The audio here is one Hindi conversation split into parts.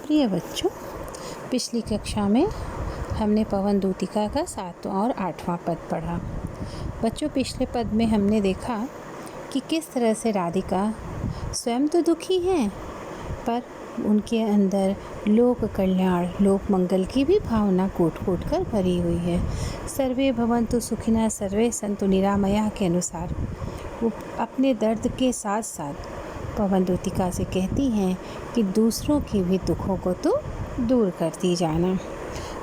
प्रिय बच्चों, पिछली कक्षा में हमने पवन दूतिका का 7वां और 8वां पद पढ़ा। बच्चों, पिछले पद में हमने देखा कि किस तरह से राधिका स्वयं तो दुखी हैं, पर उनके अंदर लोक कल्याण, लोक मंगल की भी भावना कूट-कूट कर भरी हुई है। सर्वे भवन्तु सुखिनः सर्वे सन्तु निरामयाः के अनुसार वो अपने दर्द के साथ साथ पवन दूतिका से कहती हैं कि दूसरों के भी दुखों को तो दूर करती जाना।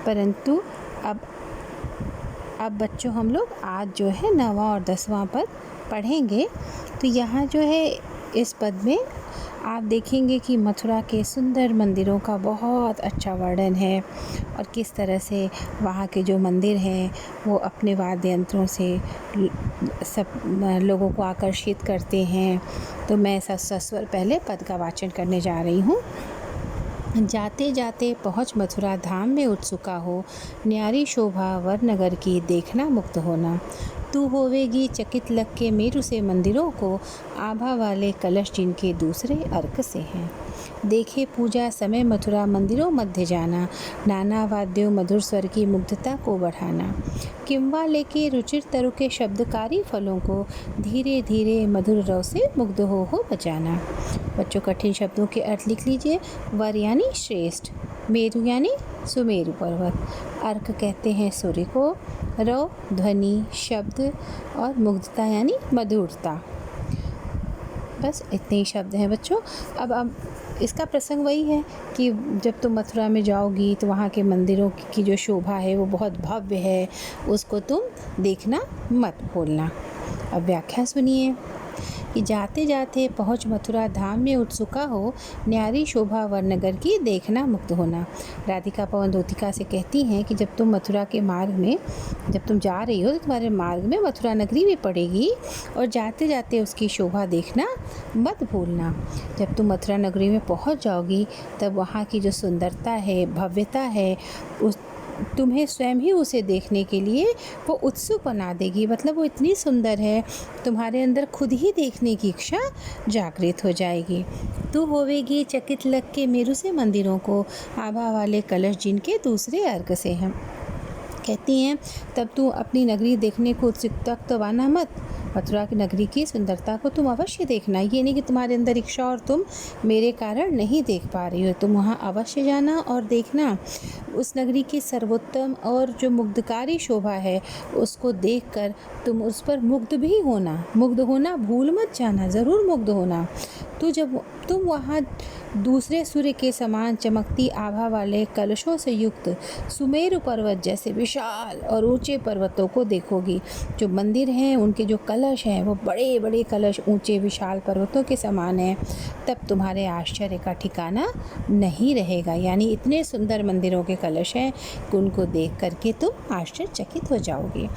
परंतु अब बच्चों, हम लोग आज जो है 9वां और 10वां पद पढ़ेंगे। तो यहाँ जो है इस पद में आप देखेंगे कि मथुरा के सुंदर मंदिरों का बहुत अच्छा वर्णन है और किस तरह से वहाँ के जो मंदिर हैं वो अपने वाद्य यंत्रों से सब लोगों को आकर्षित करते हैं। तो मैं सस्वर पहले पद का वाचन करने जा रही हूँ। जाते जाते पहुँच मथुरा धाम में उत्सुका हो, न्यारी शोभा वर नगर की देखना मुक्त होना। तू होवेगी चकित लग के मेरु से मंदिरों को, आभा वाले कलश जिनके दूसरे अर्क से हैं। देखे पूजा समय मथुरा मंदिरों मध्य जाना, नाना वाद्यों मधुर स्वर की मुग्धता को बढ़ाना। किंवा लेके रुचिर तरु के शब्दकारी फलों को, धीरे धीरे मधुर रव से मुग्ध हो बजाना। बच्चों, कठिन शब्दों के अर्थ लिख लीजिए। वर यानी श्रेष्ठ, मेरु यानी सुमेरु पर्वत, अर्क कहते हैं सूर्य को, रव ध्वनि शब्द और मुग्धता यानी मधुरता। बस इतने ही शब्द हैं बच्चों। अब इसका प्रसंग वही है कि जब तुम मथुरा में जाओगी तो वहाँ के मंदिरों की जो शोभा है वो बहुत भव्य है, उसको तुम देखना मत भूलना। अब व्याख्या सुनिए कि जाते जाते पहुँच मथुरा धाम में उत्सुका हो, न्यारी शोभा वरनगर की देखना मुक्त होना। राधिका पवन दूतिका से कहती हैं कि जब तुम मथुरा के मार्ग में जब तुम जा रही हो तो तुम्हारे मार्ग में मथुरा नगरी भी पड़ेगी और जाते जाते उसकी शोभा देखना मत भूलना। जब तुम मथुरा नगरी में पहुंच जाओगी तब वहाँ की जो सुंदरता है, भव्यता है, उस तुम्हें स्वयं ही उसे देखने के लिए वो उत्सुक बना देगी। मतलब वो इतनी सुंदर है, तुम्हारे अंदर खुद ही देखने की इच्छा जागृत हो जाएगी। तू होवेगी चकित लग के मेरु से मंदिरों को, आभा वाले कलश जिनके दूसरे अर्क से हैं। कहती हैं तब तू अपनी नगरी देखने को उत्सुकता तो बना मत। मथुरा की नगरी की सुंदरता को तुम अवश्य देखना। ये नहीं कि तुम्हारे अंदर इच्छा और तुम मेरे कारण नहीं देख पा रही हो। तुम वहाँ अवश्य जाना और देखना। उस नगरी की सर्वोत्तम और जो मुग्धकारी शोभा है उसको देखकर तुम उस पर मुग्ध भी होना। मुग्ध होना भूल मत जाना, ज़रूर मुग्ध होना। तो जब तुम वहाँ दूसरे सूर्य के समान चमकती आभा वाले कलशों से युक्त सुमेरु पर्वत जैसे विशाल और ऊंचे पर्वतों को देखोगी। जो मंदिर हैं उनके जो कलश हैं वो बड़े बड़े कलश ऊंचे विशाल पर्वतों के समान हैं। तब तुम्हारे आश्चर्य का ठिकाना नहीं रहेगा। यानी इतने सुंदर मंदिरों के कलश हैं कि उनको देख करके तुम आश्चर्यचकित हो जाओगे।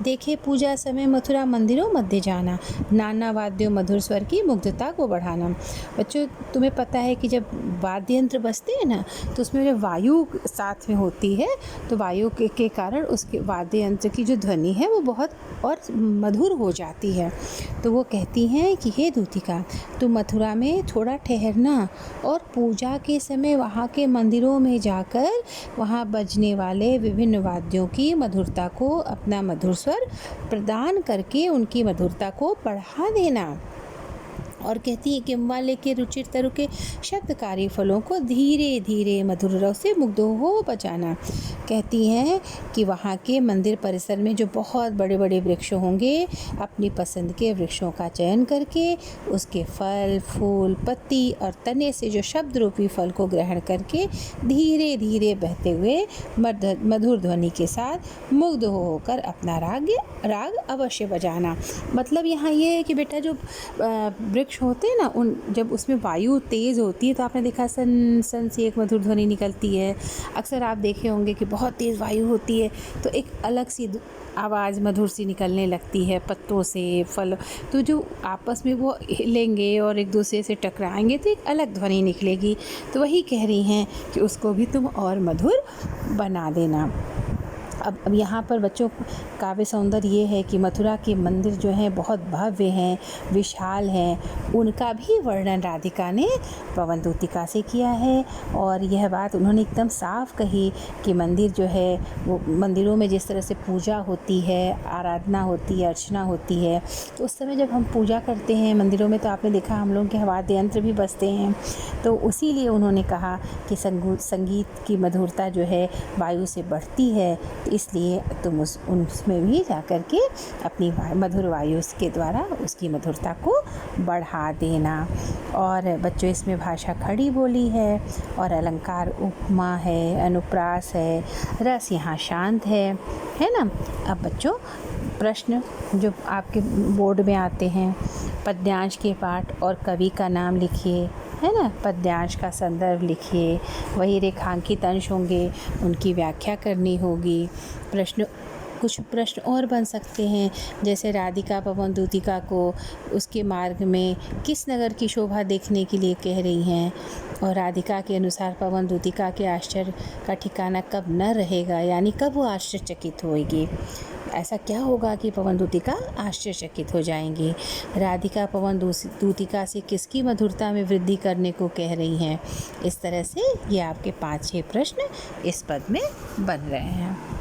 देखे पूजा समय मथुरा मंदिरों मध्य जाना, नाना वाद्यों मधुर स्वर की मुग्धता को बढ़ाना। बच्चों, तुम्हें पता है कि जब वाद्य यंत्र बजते हैं ना तो उसमें जो वायु साथ में होती है तो वायु के कारण उसके वाद्य यंत्र की जो ध्वनि है वो बहुत और मधुर हो जाती है। तो वो कहती हैं कि हे दूतिका, तू मथुरा में थोड़ा ठहरना और पूजा के समय वहाँ के मंदिरों में जाकर वहाँ बजने वाले विभिन्न वाद्यों की मधुरता को अपना मधुर स्वर प्रदान करके उनकी मधुरता को बढ़ा देना। और कहती है किंवा लेके रुचिर तरु के शब्दकारी फलों को धीरे धीरे मधुर रव से मुग्ध हो बजाना। कहती हैं कि वहाँ के मंदिर परिसर में जो बहुत बड़े बड़े वृक्ष होंगे, अपनी पसंद के वृक्षों का चयन करके उसके फल, फूल, पत्ती और तने से जो शब्द रूपी फल को ग्रहण करके धीरे धीरे बहते हुए मधुर ध्वनि के साथ मुग्ध होकर अपना राग अवश्य बजाना। मतलब यहाँ ये है कि बेटा जो वृक्ष होते हैं ना, उन जब उसमें वायु तेज़ होती है तो आपने देखा सन सन से एक मधुर ध्वनि निकलती है। अक्सर आप देखे होंगे कि बहुत तेज़ वायु होती है तो एक अलग सी आवाज़ मधुर सी निकलने लगती है पत्तों से, फल। तो जो आपस में वो हिलेंगे और एक दूसरे से टकराएंगे तो एक अलग ध्वनि निकलेगी। तो वही कह रही हैं कि उसको भी तुम और मधुर बना देना। अब यहाँ पर बच्चों काव्य सौंदर्य ये है कि मथुरा के मंदिर जो हैं बहुत भव्य हैं, विशाल हैं। उनका भी वर्णन राधिका ने पवन दूतिका से किया है और यह बात उन्होंने एकदम साफ कही कि मंदिर जो है वो मंदिरों में जिस तरह से पूजा होती है, आराधना होती है, अर्चना होती है, तो उस समय जब हम पूजा करते हैं मंदिरों में तो आपने देखा हम लोगों के वाद्य यंत्र भी बजते हैं। तो उसीलिए उन्होंने कहा कि संगीत की मधुरता जो है वायु से बढ़ती है, तो इसलिए तुम उसमें भी जा कर के अपनी मधुर वायु के द्वारा उसकी मधुरता को बढ़ा देना। और बच्चों इसमें भाषा खड़ी बोली है और अलंकार उपमा है, अनुप्रास है, रस यहाँ शांत है ना। अब बच्चों प्रश्न जो आपके बोर्ड में आते हैं, पद्यांश के पाठ और कवि का नाम लिखिए, है ना। पद्यांश का संदर्भ लिखिए, वही रेखांकित अंश होंगे, उनकी व्याख्या करनी होगी। कुछ प्रश्न और बन सकते हैं, जैसे राधिका पवन दूतिका को उसके मार्ग में किस नगर की शोभा देखने के लिए कह रही हैं, और राधिका के अनुसार पवन दूतिका के आश्चर्य का ठिकाना कब न रहेगा, यानी कब वो आश्चर्यचकित होगी। ऐसा क्या होगा कि पवन दूतिका आश्चर्यचकित हो जाएंगी। राधिका पवन दूतिका से किसकी मधुरता में वृद्धि करने को कह रही हैं। इस तरह से ये आपके 5-6 प्रश्न इस पद में बन रहे हैं।